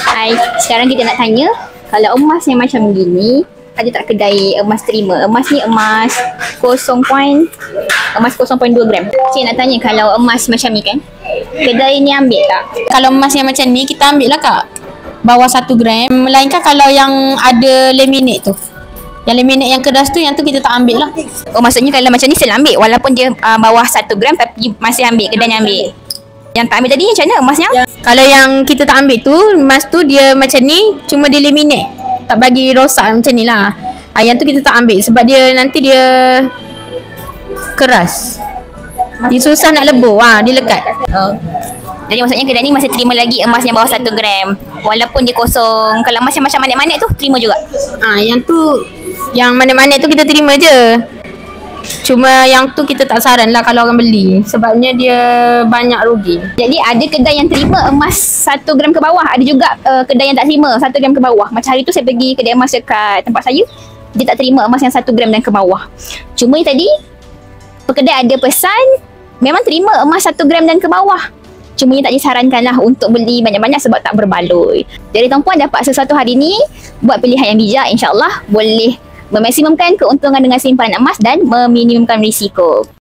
Hai, sekarang kita nak tanya, kalau emas yang macam gini, ada tak kedai emas terima? Emas ni emas 0.2 gram. Cik nak tanya, kalau emas macam ni kan, kedai ni ambil tak? Kalau emas yang macam ni kita ambil lah kak, bawah 1 gram. Melainkan kalau yang ada laminate tu, yang laminate yang keras tu, yang tu kita tak ambil lah. Oh, maksudnya kalau macam ni still ambil walaupun dia bawah 1 gram tapi masih ambil, kedai ni ambil. Yang tak ambil tadi macam mana emasnya? Kalau yang kita tak ambil tu, emas tu dia macam ni, cuma dia laminate, tak bagi rosak macam ni lah. Yang tu kita tak ambil sebab dia nanti dia keras, dia susah nak lebur, dia lekat. Jadi maksudnya kedai ni masih terima lagi emas yang bawah 1 gram walaupun dia kosong. Kalau emas yang macam manik-manik tu terima juga? Yang tu, yang manik-manik tu kita terima je. Cuma yang tu kita tak saran lah kalau orang beli, sebabnya dia banyak rugi. Jadi ada kedai yang terima emas 1 gram ke bawah, ada juga kedai yang tak terima 1 gram ke bawah. Macam hari tu saya pergi kedai emas dekat tempat saya, dia tak terima emas yang 1 gram dan ke bawah. Cuma tadi pekedai ada pesan memang terima emas 1 gram dan ke bawah. Cuma tak disarankan lah untuk beli banyak-banyak sebab tak berbaloi. Jadi tuan-puan dapat sesuatu hari ni, buat pilihan yang bijak, insyaAllah boleh memaksimumkan keuntungan dengan simpanan emas dan meminimumkan risiko.